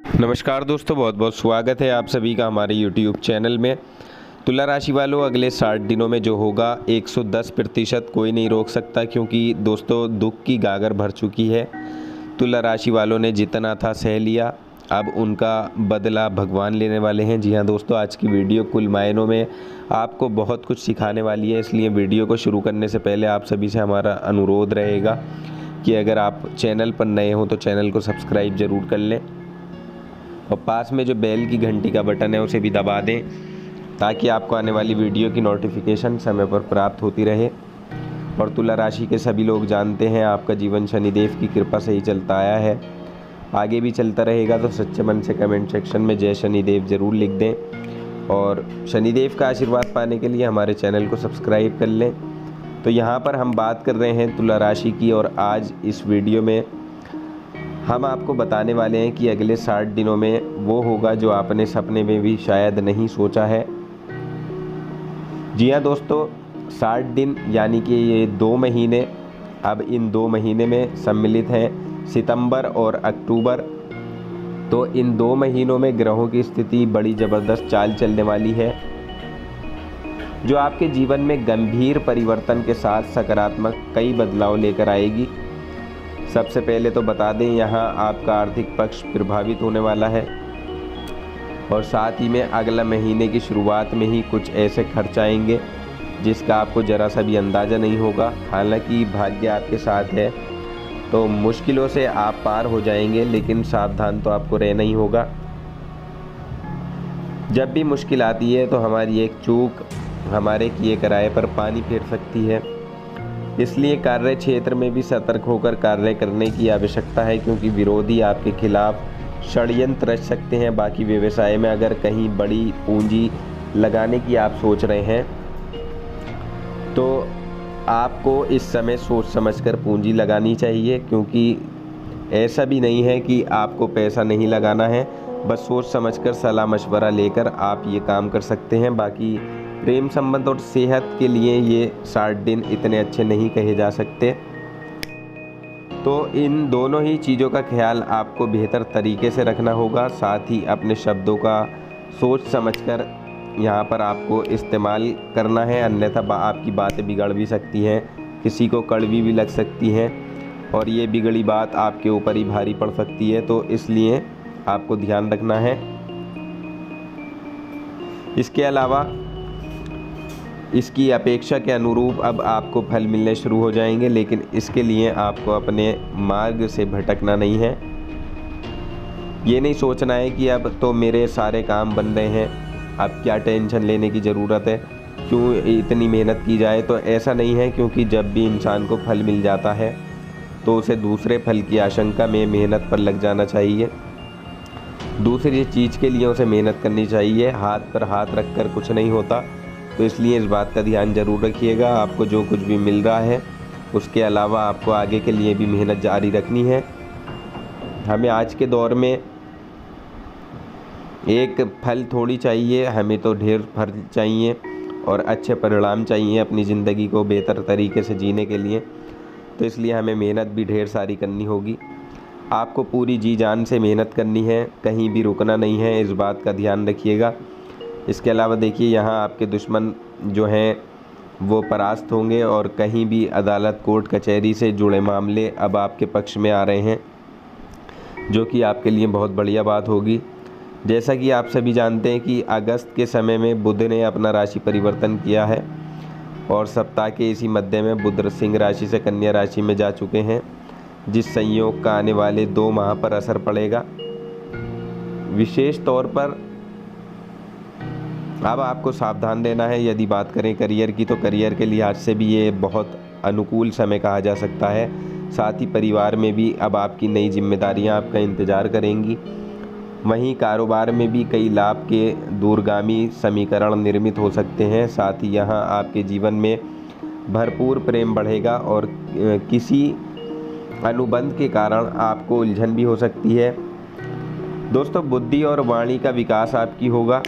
नमस्कार दोस्तों, बहुत बहुत स्वागत है आप सभी का हमारे YouTube चैनल में। तुला राशि वालों, अगले 60 दिनों में जो होगा 110% कोई नहीं रोक सकता, क्योंकि दोस्तों दुख की गागर भर चुकी है। तुला राशि वालों ने जितना था सह लिया, अब उनका बदला भगवान लेने वाले हैं। जी हाँ दोस्तों, आज की वीडियो कुल मायनों में आपको बहुत कुछ सिखाने वाली है, इसलिए वीडियो को शुरू करने से पहले आप सभी से हमारा अनुरोध रहेगा कि अगर आप चैनल पर नए हो तो चैनल को सब्सक्राइब ज़रूर कर लें और पास में जो बेल की घंटी का बटन है उसे भी दबा दें, ताकि आपको आने वाली वीडियो की नोटिफिकेशन समय पर प्राप्त होती रहे। और तुला राशि के सभी लोग जानते हैं आपका जीवन शनिदेव की कृपा से ही चलता आया है, आगे भी चलता रहेगा। तो सच्चे मन से कमेंट सेक्शन में जय शनिदेव ज़रूर लिख दें और शनिदेव का आशीर्वाद पाने के लिए हमारे चैनल को सब्सक्राइब कर लें। तो यहाँ पर हम बात कर रहे हैं तुला राशि की, और आज इस वीडियो में हम आपको बताने वाले हैं कि अगले 60 दिनों में वो होगा जो आपने सपने में भी शायद नहीं सोचा है। जी हाँ दोस्तों, 60 दिन यानी कि ये 2 महीने अब इन 2 महीने में सम्मिलित हैं, सितंबर और अक्टूबर। तो इन 2 महीनों में ग्रहों की स्थिति बड़ी ज़बरदस्त चाल चलने वाली है, जो आपके जीवन में गंभीर परिवर्तन के साथ सकारात्मक कई बदलाव लेकर आएगी। सबसे पहले तो बता दें, यहाँ आपका आर्थिक पक्ष प्रभावित होने वाला है और साथ ही में अगला महीने की शुरुआत में ही कुछ ऐसे खर्च आएंगे जिसका आपको ज़रा सा भी अंदाज़ा नहीं होगा। हालांकि भाग्य आपके साथ है तो मुश्किलों से आप पार हो जाएंगे, लेकिन सावधान तो आपको रहना ही होगा। जब भी मुश्किल आती है तो हमारी एक चूक हमारे किए कराए पर पानी फेर सकती है, इसलिए कार्य क्षेत्र में भी सतर्क होकर कार्य करने की आवश्यकता है, क्योंकि विरोधी आपके खिलाफ षड्यंत्र रच सकते हैं। बाकी व्यवसाय में अगर कहीं बड़ी पूंजी लगाने की आप सोच रहे हैं तो आपको इस समय सोच समझकर पूंजी लगानी चाहिए, क्योंकि ऐसा भी नहीं है कि आपको पैसा नहीं लगाना है, बस सोच समझकर सलाह मशवरा लेकर आप ये काम कर सकते हैं। बाकी प्रेम संबंध और सेहत के लिए ये 60 दिन इतने अच्छे नहीं कहे जा सकते। तो इन दोनों ही चीज़ों का ख्याल आपको बेहतर तरीके से रखना होगा। साथ ही अपने शब्दों का सोच समझकर यहाँ पर आपको इस्तेमाल करना है, अन्यथा आपकी बातें बिगड़ भी सकती हैं, किसी को कड़वी भी लग सकती हैं और ये बिगड़ी बात आपके ऊपर ही भारी पड़ सकती है। तो इसलिए आपको ध्यान रखना है। इसके अलावा इसकी अपेक्षा के अनुरूप अब आपको फल मिलने शुरू हो जाएंगे, लेकिन इसके लिए आपको अपने मार्ग से भटकना नहीं है। ये नहीं सोचना है कि अब तो मेरे सारे काम बन रहे हैं, अब क्या टेंशन लेने की ज़रूरत है, क्यों इतनी मेहनत की जाए। तो ऐसा नहीं है, क्योंकि जब भी इंसान को फल मिल जाता है तो उसे दूसरे फल की आशंका में मेहनत पर लग जाना चाहिए, दूसरी चीज़ के लिए उसे मेहनत करनी चाहिए। हाथ पर हाथ रख कर कुछ नहीं होता। तो इसलिए इस बात का ध्यान ज़रूर रखिएगा। आपको जो कुछ भी मिल रहा है उसके अलावा आपको आगे के लिए भी मेहनत जारी रखनी है। हमें आज के दौर में एक फल थोड़ी चाहिए, हमें तो ढेर फल चाहिए और अच्छे परिणाम चाहिए अपनी ज़िंदगी को बेहतर तरीके से जीने के लिए। तो इसलिए हमें मेहनत भी ढेर सारी करनी होगी। आपको पूरी जी जान से मेहनत करनी है, कहीं भी रुकना नहीं है, इस बात का ध्यान रखिएगा। इसके अलावा देखिए, यहाँ आपके दुश्मन जो हैं वो परास्त होंगे और कहीं भी अदालत कोर्ट कचहरी से जुड़े मामले अब आपके पक्ष में आ रहे हैं, जो कि आपके लिए बहुत बढ़िया बात होगी। जैसा कि आप सभी जानते हैं कि अगस्त के समय में बुध ने अपना राशि परिवर्तन किया है और सप्ताह के इसी मध्य में बुध सिंह राशि से कन्या राशि में जा चुके हैं, जिस संयोग का आने वाले 2 माह पर असर पड़ेगा। विशेष तौर पर अब आपको सावधान रहना है। यदि बात करें करियर की, तो करियर के लिहाज से भी ये बहुत अनुकूल समय कहा जा सकता है। साथ ही परिवार में भी अब आपकी नई जिम्मेदारियां आपका इंतज़ार करेंगी। वहीं कारोबार में भी कई लाभ के दूरगामी समीकरण निर्मित हो सकते हैं। साथ ही यहाँ आपके जीवन में भरपूर प्रेम बढ़ेगा और किसी अनुबंध के कारण आपको उलझन भी हो सकती है। दोस्तों, बुद्धि और वाणी का विकास आपकी होगा,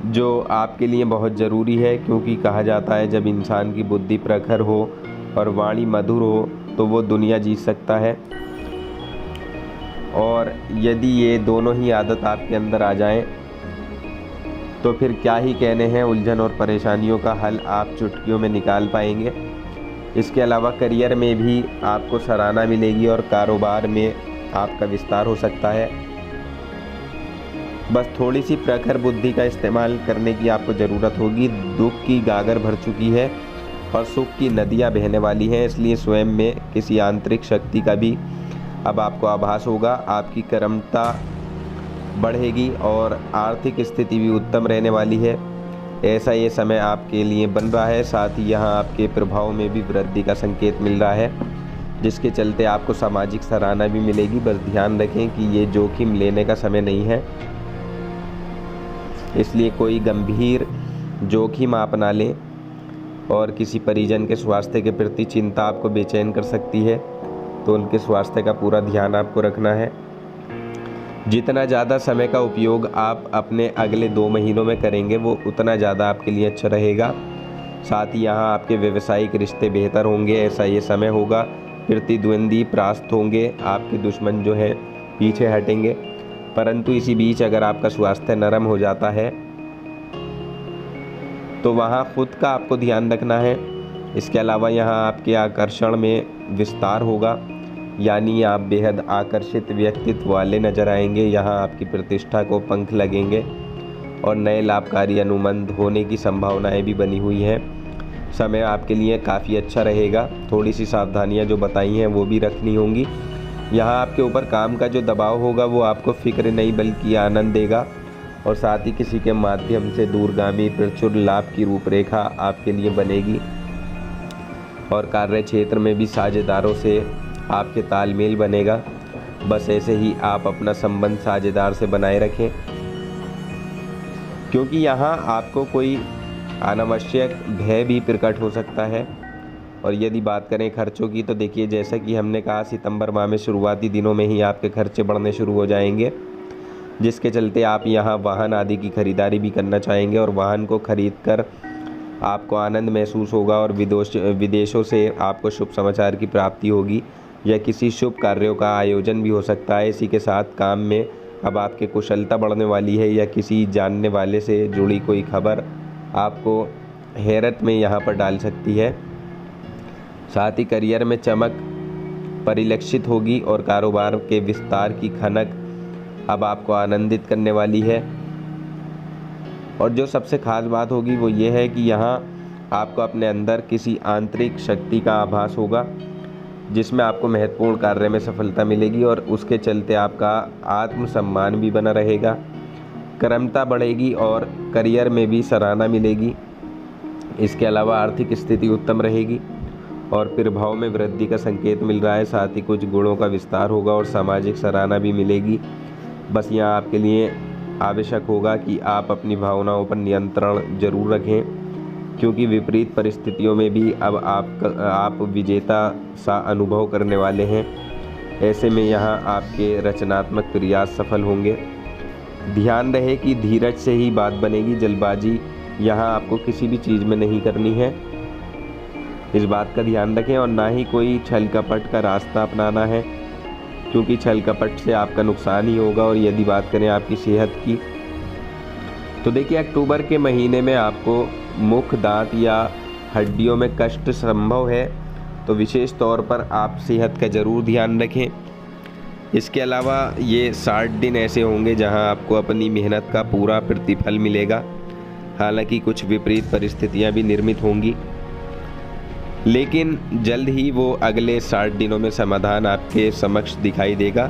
जो आपके लिए बहुत ज़रूरी है, क्योंकि कहा जाता है जब इंसान की बुद्धि प्रखर हो और वाणी मधुर हो तो वो दुनिया जीत सकता है। और यदि ये दोनों ही आदत आपके अंदर आ जाएं तो फिर क्या ही कहने हैं, उलझन और परेशानियों का हल आप चुटकियों में निकाल पाएंगे। इसके अलावा करियर में भी आपको सराहना मिलेगी और कारोबार में आपका विस्तार हो सकता है। बस थोड़ी सी प्रखर बुद्धि का इस्तेमाल करने की आपको ज़रूरत होगी। दुख की गागर भर चुकी है और सुख की नदियां बहने वाली हैं, इसलिए स्वयं में किसी आंतरिक शक्ति का भी अब आपको आभास होगा। आपकी कर्मठता बढ़ेगी और आर्थिक स्थिति भी उत्तम रहने वाली है। ऐसा ये समय आपके लिए बन रहा है। साथ ही यहाँ आपके प्रभाव में भी वृद्धि का संकेत मिल रहा है, जिसके चलते आपको सामाजिक सराहना भी मिलेगी। बस ध्यान रखें कि ये जोखिम लेने का समय नहीं है, इसलिए कोई गंभीर जोखिम आप ना लें। और किसी परिजन के स्वास्थ्य के प्रति चिंता आपको बेचैन कर सकती है, तो उनके स्वास्थ्य का पूरा ध्यान आपको रखना है। जितना ज़्यादा समय का उपयोग आप अपने अगले 2 महीनों में करेंगे वो उतना ज़्यादा आपके लिए अच्छा रहेगा। साथ ही यहाँ आपके व्यवसायिक रिश्ते बेहतर होंगे, ऐसा ये समय होगा। प्रतिद्वंदी परास्त होंगे, आपके दुश्मन जो है पीछे हटेंगे। परंतु इसी बीच अगर आपका स्वास्थ्य नरम हो जाता है तो वहाँ खुद का आपको ध्यान रखना है। इसके अलावा यहाँ आपके आकर्षण में विस्तार होगा, यानी आप बेहद आकर्षित व्यक्तित्व वाले नजर आएंगे। यहाँ आपकी प्रतिष्ठा को पंख लगेंगे और नए लाभकारी अनुबंध होने की संभावनाएं भी बनी हुई हैं। समय आपके लिए काफ़ी अच्छा रहेगा। थोड़ी सी सावधानियां जो बताई हैं वो भी रखनी होंगी। यहाँ आपके ऊपर काम का जो दबाव होगा वो आपको फिक्र नहीं बल्कि आनंद देगा, और साथ ही किसी के माध्यम से दूरगामी प्रचुर लाभ की रूपरेखा आपके लिए बनेगी। और कार्य क्षेत्र में भी साझेदारों से आपके तालमेल बनेगा। बस ऐसे ही आप अपना संबंध साझेदार से बनाए रखें, क्योंकि यहाँ आपको कोई अनावश्यक भय भी प्रकट हो सकता है। और यदि बात करें खर्चों की, तो देखिए जैसा कि हमने कहा, सितंबर माह में शुरुआती दिनों में ही आपके खर्चे बढ़ने शुरू हो जाएंगे, जिसके चलते आप यहाँ वाहन आदि की खरीदारी भी करना चाहेंगे और वाहन को खरीद कर आपको आनंद महसूस होगा और विदेशों से आपको शुभ समाचार की प्राप्ति होगी या किसी शुभ कार्यों का आयोजन भी हो सकता है। इसी के साथ काम में अब आपकी कुशलता बढ़ने वाली है या किसी जानने वाले से जुड़ी कोई खबर आपको हैरत में यहाँ पर डाल सकती है। साथ ही करियर में चमक परिलक्षित होगी और कारोबार के विस्तार की खनक अब आपको आनंदित करने वाली है। और जो सबसे खास बात होगी वो ये है कि यहाँ आपको अपने अंदर किसी आंतरिक शक्ति का आभास होगा, जिसमें आपको महत्वपूर्ण कार्य में सफलता मिलेगी और उसके चलते आपका आत्मसम्मान भी बना रहेगा। कर्मठता बढ़ेगी और करियर में भी सराहना मिलेगी। इसके अलावा आर्थिक स्थिति उत्तम रहेगी और प्रभाव में वृद्धि का संकेत मिल रहा है। साथ ही कुछ गुणों का विस्तार होगा और सामाजिक सराहना भी मिलेगी। बस यहाँ आपके लिए आवश्यक होगा कि आप अपनी भावनाओं पर नियंत्रण जरूर रखें, क्योंकि विपरीत परिस्थितियों में भी अब आप विजेता सा अनुभव करने वाले हैं। ऐसे में यहाँ आपके रचनात्मक प्रयास सफल होंगे। ध्यान रहे कि धीरज से ही बात बनेगी। जल्दबाजी यहाँ आपको किसी भी चीज़ में नहीं करनी है, इस बात का ध्यान रखें। और ना ही कोई छल कपट का रास्ता अपनाना है, क्योंकि छल कपट से आपका नुकसान ही होगा। और यदि बात करें आपकी सेहत की, तो देखिए अक्टूबर के महीने में आपको मुख, दांत या हड्डियों में कष्ट संभव है, तो विशेष तौर पर आप सेहत का ज़रूर ध्यान रखें। इसके अलावा ये 60 दिन ऐसे होंगे जहां आपको अपनी मेहनत का पूरा प्रतिफल मिलेगा। हालांकि कुछ विपरीत परिस्थितियां भी निर्मित होंगी, लेकिन जल्द ही वो अगले 60 दिनों में समाधान आपके समक्ष दिखाई देगा।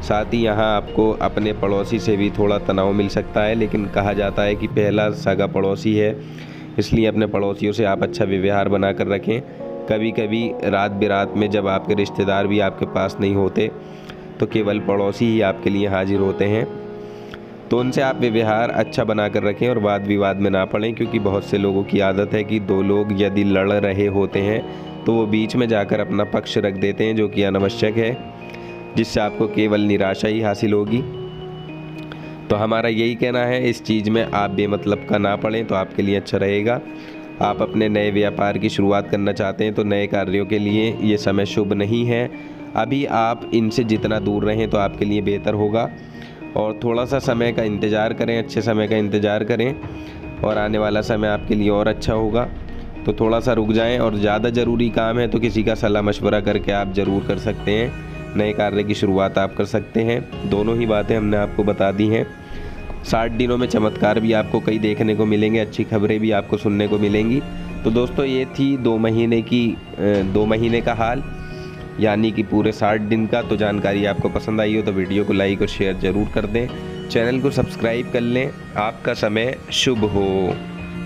साथ ही यहाँ आपको अपने पड़ोसी से भी थोड़ा तनाव मिल सकता है, लेकिन कहा जाता है कि पहला सगा पड़ोसी है, इसलिए अपने पड़ोसियों से आप अच्छा व्यवहार बना कर रखें। कभी कभी रात बिरात में जब आपके रिश्तेदार भी आपके पास नहीं होते तो केवल पड़ोसी ही आपके लिए हाजिर होते हैं, तो उनसे आप व्यवहार अच्छा बना कर रखें और वाद विवाद में ना पड़ें, क्योंकि बहुत से लोगों की आदत है कि 2 लोग यदि लड़ रहे होते हैं तो वो बीच में जाकर अपना पक्ष रख देते हैं, जो कि अनावश्यक है, जिससे आपको केवल निराशा ही हासिल होगी। तो हमारा यही कहना है, इस चीज़ में आप बेमतलब का ना पड़ें तो आपके लिए अच्छा रहेगा। आप अपने नए व्यापार की शुरुआत करना चाहते हैं तो नए कार्यों के लिए ये समय शुभ नहीं है। अभी आप इनसे जितना दूर रहें तो आपके लिए बेहतर होगा। और थोड़ा सा समय का इंतज़ार करें, अच्छे समय का इंतज़ार करें और आने वाला समय आपके लिए और अच्छा होगा। तो थोड़ा सा रुक जाएं, और ज़्यादा ज़रूरी काम है तो किसी का सलाह मशवरा करके आप ज़रूर कर सकते हैं। नए कार्य की शुरुआत आप कर सकते हैं। दोनों ही बातें हमने आपको बता दी हैं। 60 दिनों में चमत्कार भी आपको कई देखने को मिलेंगे, अच्छी खबरें भी आपको सुनने को मिलेंगी। तो दोस्तों ये थी 2 महीने का हाल, यानी कि पूरे 60 दिन का। तो जानकारी आपको पसंद आई हो तो वीडियो को लाइक और शेयर ज़रूर कर दें। चैनल को सब्सक्राइब कर लें। आपका समय शुभ हो।